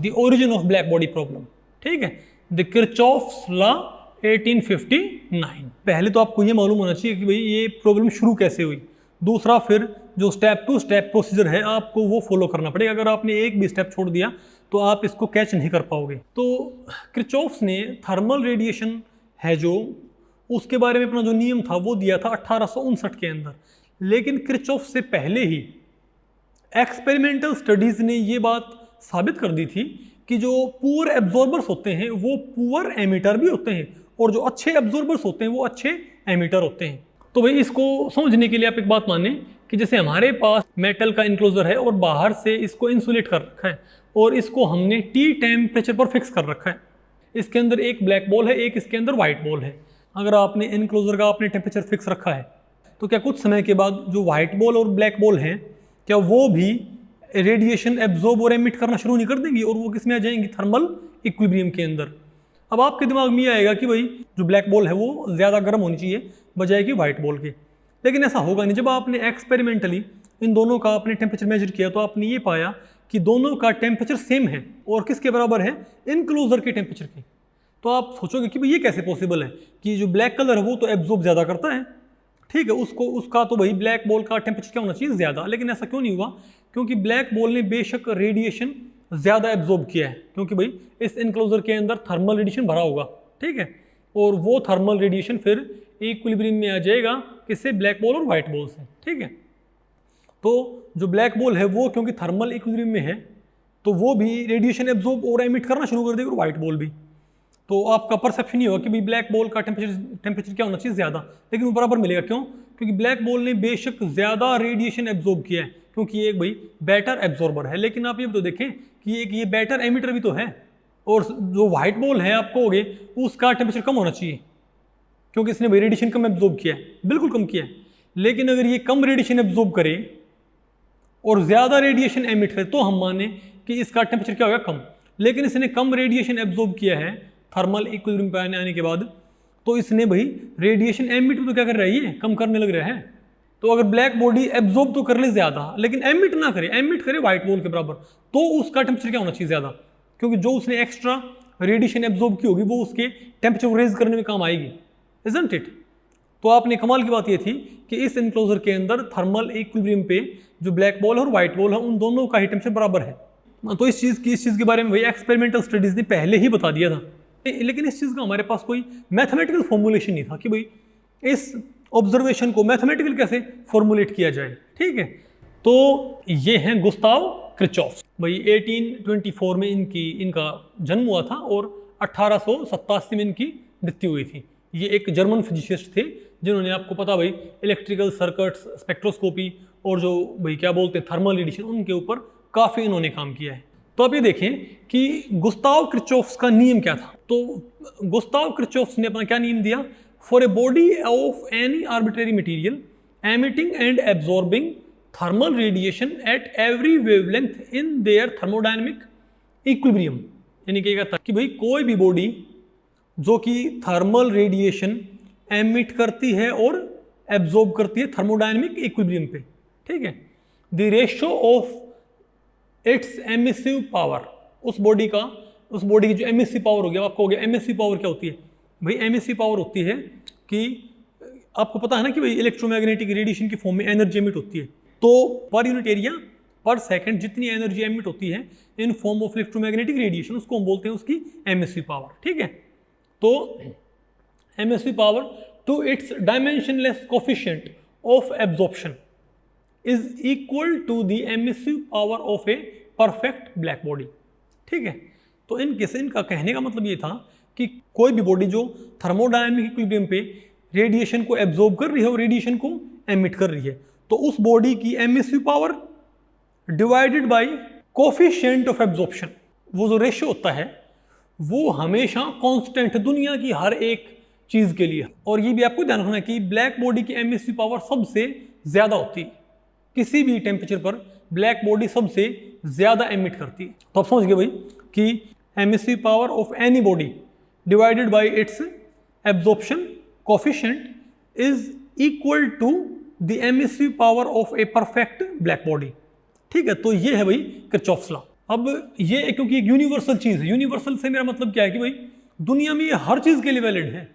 The origin of black body problem, ठीक है, the Kirchhoff's law 1859। पहले तो आपको ये मालूम होना चाहिए कि भाई ये प्रॉब्लम शुरू कैसे हुई। दूसरा, फिर जो स्टेप टू स्टेप प्रोसीजर है आपको वो फॉलो करना पड़ेगा। अगर आपने एक भी स्टेप छोड़ दिया तो आप इसको कैच नहीं कर पाओगे। तो किरचॉफ्स ने थर्मल रेडिएशन है जो, उसके बारे में अपना जो नियम था वो दिया था 1859 के अंदर। लेकिन किरचॉफ से पहले ही एक्सपेरिमेंटल स्टडीज़ ने ये बात साबित कर दी थी कि जो पुअर एब्जॉर्बर्स होते हैं वो पुअर एमिटर भी होते हैं, और जो अच्छे एब्जॉर्बर्स होते हैं वो अच्छे एमिटर होते हैं। तो भाई इसको समझने के लिए आप एक बात माने कि जैसे हमारे पास मेटल का इनक्लोजर है और बाहर से इसको इंसुलेट कर रखा है और इसको हमने टी टेम्परेचर पर फिक्स कर रखा है। इसके अंदर एक ब्लैक बॉल है, एक इसके अंदर वाइट बॉल है। अगर आपने इनक्लोजर का आपने टेम्परेचर फिक्स रखा है तो क्या कुछ समय के बाद जो वाइट बॉल और ब्लैक बॉल हैं क्या वो भी रेडिएशन एब्जॉर्ब और एमिट करना शुरू नहीं कर देंगी, और वो किस में आ जाएंगी, थर्मल इक्विलिब्रियम के अंदर। अब आपके दिमाग में ये आएगा कि भाई जो ब्लैक बॉल है वो ज़्यादा गर्म होनी चाहिए बजाय कि वाइट बॉल के, लेकिन ऐसा होगा नहीं। जब आपने एक्सपेरिमेंटली इन दोनों का आपने टेम्परेचर मेजर किया तो आपने ये पाया कि दोनों का टेम्परेचर सेम है, और किसके बराबर है, इनक्लोजर के टेम्परेचर के। तो आप सोचोगे कि भाई ये कैसे पॉसिबल है कि जो ब्लैक कलर है वो तो एब्जॉर्ब ज़्यादा करता है, ठीक है, उसका तो भाई ब्लैक बॉल का टेम्परेचर क्या होना चाहिए, ज़्यादा। लेकिन ऐसा क्यों नहीं हुआ, क्योंकि ब्लैक बॉल ने बेशक रेडिएशन ज़्यादा एब्जॉर्ब किया है, क्योंकि भाई इस इनक्लोजर के अंदर थर्मल रेडिएशन भरा होगा, ठीक है, और वो थर्मल रेडिएशन फिर इक्विलिब्रियम में आ जाएगा किससे, ब्लैक बॉल और वाइट बॉल से, ठीक है। तो जो ब्लैक बॉल है वो क्योंकि थर्मल इक्विलिब्रियम में है तो वो भी रेडिएशन एब्जॉर्ब और एमिट करना शुरू कर देगा, और वाइट बॉल भी। तो आपका परसेप्शन ये होगा कि भाई ब्लैक बॉल का टेम्परेचर क्या होना चाहिए, ज़्यादा, लेकिन वो बराबर मिलेगा। क्यों, क्योंकि ब्लैक बॉल ने बेशक ज़्यादा रेडिएशन एब्जॉर्ब किया है, क्योंकि ये एक भाई बेटर एब्जॉर्बर है। लेकिन आप ये तो देखें कि एक ये बेटर एमिटर भी तो है, और जो वाइट बॉल है आप कहोगे उसका टेम्परेचर कम होना चाहिए क्योंकि इसने भाई रेडिएशन कम एब्जॉर्ब किया है, बिल्कुल कम किया है। लेकिन अगर ये कम रेडिएशन एब्जॉर्ब करे और ज़्यादा रेडिएशन एमिट करे तो हम माने कि इसका टेम्परेचर क्या होगा, कम। लेकिन इसने कम रेडिएशन एब्जॉर्ब किया है थर्मल इक्विलिब्रियम पे आने के बाद, तो इसने भाई रेडिएशन एमिट तो क्या कर रहा है, ये कम करने लग रहा है। तो अगर ब्लैक बॉडी एब्जॉर्ब तो कर ले ज़्यादा लेकिन एमिट ना करे, एमिट करे वाइट बॉल के बराबर, तो उसका टेम्परेचर क्या होना चाहिए, ज़्यादा, क्योंकि जो उसने एक्स्ट्रा रेडिएशन एब्जॉर्ब की होगी वो उसके टेम्परेचर को रेज करने में काम आएगी, इजंट इट। तो आपने कमाल की बात ये थी कि इस इनक्लोजर के अंदर थर्मल इक्विलिब्रियम पे जो ब्लैक बॉल और वाइट बॉल है उन दोनों का ही टेम्परेचर बराबर है। तो इस चीज़ के बारे में भाई एक्सपेरिमेंटल स्टडीज़ ने पहले ही बता दिया था, लेकिन इस चीज़ का हमारे पास कोई मैथमेटिकल फॉर्मुलेशन नहीं था कि भाई इस ऑब्जर्वेशन को मैथमेटिकल कैसे फॉर्मुलेट किया जाए, ठीक है। तो ये हैं गुस्ताव किरचॉफ। भाई 1824 में इनका जन्म हुआ था और 1887 में इनकी मृत्यु हुई थी। ये एक जर्मन फिजिसिस्ट थे जिन्होंने, आपको पता भाई, इलेक्ट्रिकल सर्किट्स, स्पेक्ट्रोस्कोपी और जो भाई क्या बोलते हैं थर्मल रेडिएशन, उनके ऊपर काफ़ी इन्होंने काम किया है। तो आप ये देखें कि गुस्ताव किरचॉफ का नियम क्या था। तो गुस्ताव किरचॉफ ने अपना क्या नियम दिया, for a body of any arbitrary material emitting and absorbing thermal radiation at every wavelength in their thermodynamic equilibrium. यानी कि कहता कि भाई कोई भी बॉडी जो कि थर्मल रेडिएशन एमिट करती है और एब्जॉर्ब करती है थर्मोडायनेमिक इक्विलिब्रियम पे, ठीक है, the ratio of its emissive power, उस बॉडी की जो एमिसिव पावर हो गया, आपको हो गया एमिसिव पावर क्या होती है भाई, एमिसिव पावर होती है कि आपको पता है ना कि भाई इलेक्ट्रोमैग्नेटिक रेडिएशन की फॉर्म में एनर्जी एमिट होती है। तो पर यूनिट एरिया पर सेकंड जितनी एनर्जी एमिट होती है in form of electromagnetic radiation, उसको हम बोलते हैं उसकी एमिसिव पावर, ठीक है। तो emissive power to its dimensionless coefficient of absorption is equal to the emissive power of a perfect black body, ठीक है। तो इनका कहने का मतलब ये था कि कोई भी बॉडी जो थर्मोडायनेमिक इक्विलिब्रियम पे रेडिएशन को एब्जॉर्ब कर रही है और रेडिएशन को एमिट कर रही है, तो उस बॉडी की emissive power divided by coefficient of absorption, वो जो रेशियो होता है वो हमेशा कांस्टेंट है दुनिया की हर एक चीज़ के लिए। और ये भी आपको ध्यान रखना है कि ब्लैक बॉडी की एमिसिव पावर सबसे ज़्यादा होती है, किसी भी टेम्परेचर पर ब्लैक बॉडी सबसे ज़्यादा एमिट करती है। तो आप समझ गए भाई कि emissive power of any body divided by its absorption coefficient is equal to the emissive power of a perfect black body, ठीक है। तो ये है भाई किरचॉफ्स लॉ। अब ये क्योंकि एक यूनिवर्सल चीज़ है, यूनिवर्सल से मेरा मतलब क्या है कि भाई दुनिया में ये हर चीज़ के लिए वैलिड है,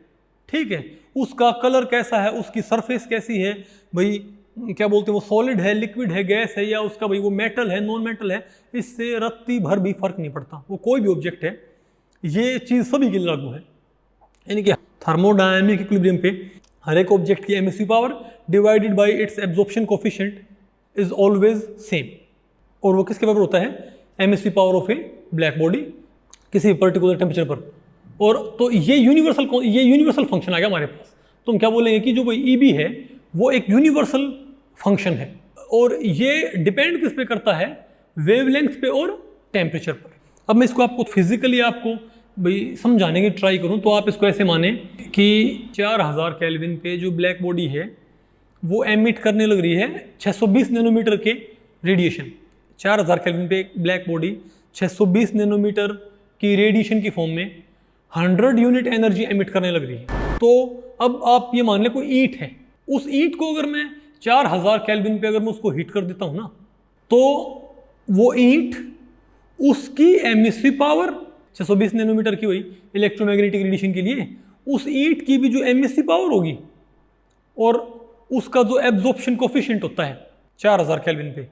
ठीक है। उसका कलर कैसा है, उसकी सरफेस कैसी है, भाई क्या बोलते हैं वो सॉलिड है, लिक्विड है, गैस है, या उसका भाई वो मेटल है, नॉन मेटल है, इससे रत्ती भर भी फर्क नहीं पड़ता। वो कोई भी ऑब्जेक्ट है, ये चीज़ सभी के लिए लागू है। यानी कि थर्मोडायनेमिक इक्विलिब्रियम पे हर एक ऑब्जेक्ट की emissive power divided by its absorption coefficient is always same. और वो किसके बराबर होता है? Emissive power of A black body किसी पर्टिकुलर टेम्परेचर पर। और तो ये यूनिवर्सल फंक्शन आ गया हमारे पास। तो हम क्या बोलेंगे कि जो कोई ईबी है वो एक यूनिवर्सल फंक्शन है, और ये डिपेंड किस पे करता है? वेवलेंथ पे और टेम्परेचर पर। अब मैं इसको आपको फिजिकली आपको भाई समझाने की ट्राई करूं तो आप इसको ऐसे माने कि 4000 केल्विन पे जो ब्लैक बॉडी है वो एमिट करने लग रही है 620 नैनोमीटर के रेडिएशन। 4000 केल्विन पे एक ब्लैक बॉडी 620 नैनोमीटर की रेडिएशन की फॉर्म में 100 यूनिट एनर्जी एमिट करने लग रही है। तो अब आप ये मान लें कोई ईंट है, उस ईंट को अगर मैं 4000 केल्विन पे अगर मैं उसको हीट कर देता हूँ ना, तो वो ईंट उसकी एमिसिव पावर 620 नैनोमीटर की हुई इलेक्ट्रोमैग्नेटिक रेडिएशन के लिए, उस ईंट की भी जो एमिसिव पावर होगी और उसका जो एब्जॉर्प्शन कोफिशिएंट होता है 4000 केल्विन पे,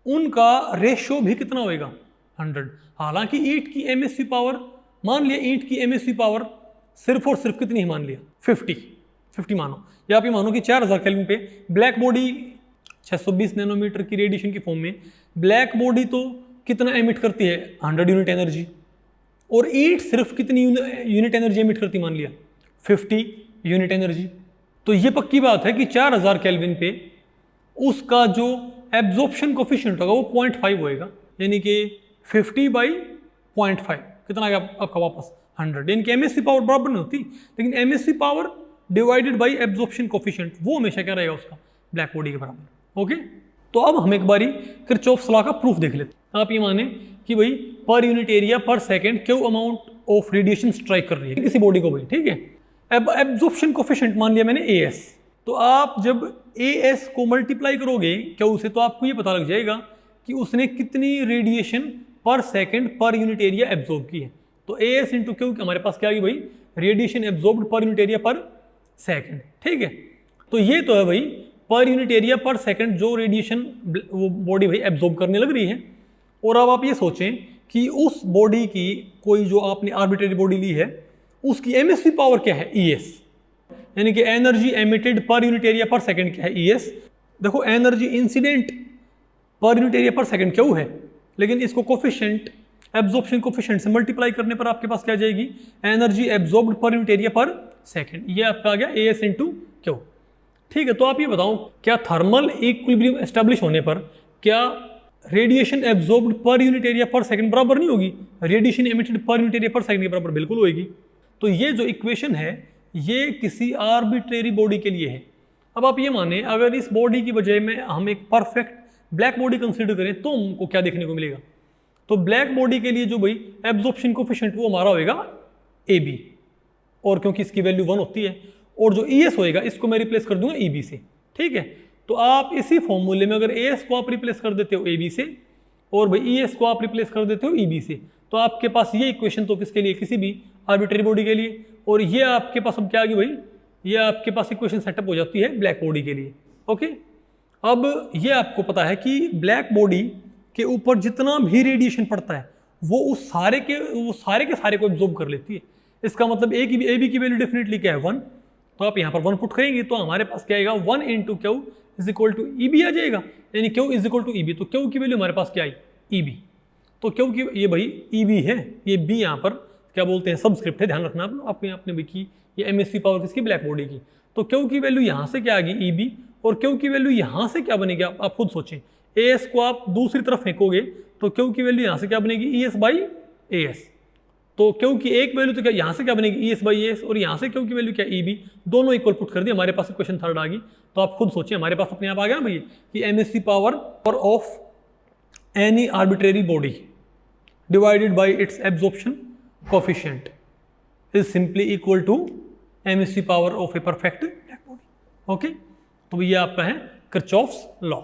उनका रेशियो भी कितना होएगा? 100। हालांकि ईंट की एमिसिव पावर, मान लिया ईंट की एमिसिव पावर सिर्फ और सिर्फ कितनी ही मान लिया? 50 मानो, या आप ये मानो कि 4000 केल्विन पे ब्लैक बॉडी 620 नैनोमीटर की रेडिएशन की फॉर्म में ब्लैक बॉडी तो कितना एमिट करती है? 100 यूनिट एनर्जी। और ईंट सिर्फ कितनी यूनिट एनर्जी एमिट करती? मान लिया 50 यूनिट एनर्जी। तो ये पक्की बात है कि 4000 केल्विन पे उसका जो एब्जॉर्प्शन कोफिशिएंट होगा वो 0.5 होएगा, यानी कि 50/0.5 कितना आ गया आपका वापस? 100। यानी कि एमएससी पावर बराबर नहीं होती, लेकिन MSc power divided by absorption coefficient वो हमेशा क्या रहेगा उसका? ब्लैक बॉडी के बराबर। ओके, तो अब हम एक बारी किरचॉफ्स लॉ का प्रूफ देख लेते हैं। आप ये माने कि भाई पर यूनिट एरिया पर सेकंड क्यों अमाउंट ऑफ रेडिएशन स्ट्राइक कर रही है किसी बॉडी को भाई, ठीक है। अब एब्जॉर्प्शन कोफिशिएंट मान लिया मैंने AS, तो आप जब AS को मल्टीप्लाई करोगे क्यों से, तो आपको ये पता लग जाएगा कि उसने कितनी रेडिएशन पर second per unit area absorb की है। तो AS इंटू क्यू हमारे पास क्या आ गई भाई? Radiation absorbed per unit area पर सेकंड, ठीक है। तो ये तो है भाई पर यूनिट एरिया पर सेकंड जो रेडिएशन वो बॉडी भाई एब्जॉर्ब करने लग रही है। और अब आप ये सोचें कि उस बॉडी की कोई जो आपने आर्बिट्रेरी बॉडी ली है उसकी एमिसिव पावर क्या है? ES, यानी कि energy emitted per unit area पर सेकंड क्या है? ES। देखो energy incident per unit area पर सेकंड क्यों है, लेकिन इसको कोफिशिएंट एब्जॉर्प्शन कोफिशिएंट से मल्टीप्लाई करने पर आपके पास क्या जाएगी? Energy absorbed per unit area पर सेकंड। ये आपका आ गया AS इंटू क्यू, ठीक है। तो आप ये बताओ क्या थर्मल इक्विलिब्रियम एस्टेब्लिश होने पर क्या radiation absorbed per unit area पर सेकंड बराबर नहीं होगी radiation emitted per unit area पर सेकंड के बराबर? बिल्कुल होगी। तो ये जो इक्वेशन है ये किसी आर्बिट्रेरी बॉडी के लिए है। अब आप ये माने अगर इस बॉडी की बजाय में हम एक परफेक्ट ब्लैक बॉडी कंसीडर करें तो हमको क्या देखने को मिलेगा? तो ब्लैक बॉडी के लिए जो भाई एब्जॉर्प्शन कोफिशिएंट वो हमारा होएगा AB, और क्योंकि इसकी वैल्यू 1 होती है, और जो ES होएगा इसको मैं रिप्लेस कर दूंगा EB से, ठीक है। तो आप इसी फॉर्मूले में अगर AS को आप रिप्लेस कर देते हो AB से और भाई ES को आप रिप्लेस कर देते हो EB से, तो आपके पास ये इक्वेशन तो किसके लिए? किसी भी आर्बिट्रेरी बॉडी के लिए। और ये आपके पास अब क्या आ गई भाई? ये आपके पास इक्वेशन सेटअप हो जाती है ब्लैक बॉडी के लिए। ओके, अब ये आपको पता है कि ब्लैक बॉडी के ऊपर जितना भी रेडिएशन पड़ता है वो उस सारे के सारे को एब्जॉर्ब कर लेती है। इसका मतलब AB की वैल्यू डेफिनेटली क्या है? 1। तो आप यहाँ पर 1 पुट करेंगे तो हमारे पास क्या आएगा? 1 into Q is equal to EB आ जाएगा, यानी Q is equal to EB। तो क्यू की वैल्यू हमारे पास क्या आई? EB। तो क्यू की ये भाई EB है, ये B यहाँ पर क्या बोलते हैं? सबस्क्रिप्ट है, ध्यान रखना आपने आपने भी की ये एमएससी पावर किसकी? ब्लैक बॉडी की। तो क्यू की वैल्यू यहाँ से क्या आ गई? EB। और क्यू की वैल्यू यहाँ से क्या बनेगी? आप खुद सोचें। AS को आप दूसरी तरफ फेंकोगे तो क्यू की वैल्यू यहाँ से क्या बनेगी? ES/AS। तो क्यू की एक वैल्यू तो क्या यहाँ से क्या बनेगी? ES/AS, और यहाँ से क्यू की वैल्यू क्या? EB। दोनों इक्वल पुट कर दिए, हमारे पास इक्वेशन थर्ड आ गई। तो आप खुद सोचिए, हमारे पास अपने आप आ गया ना भैया कि MSc power of any arbitrary body divided by its absorption coefficient is simply equal to MSC power of a perfect black body. Okay, तो ये आपका है किरचॉफ्स लॉ।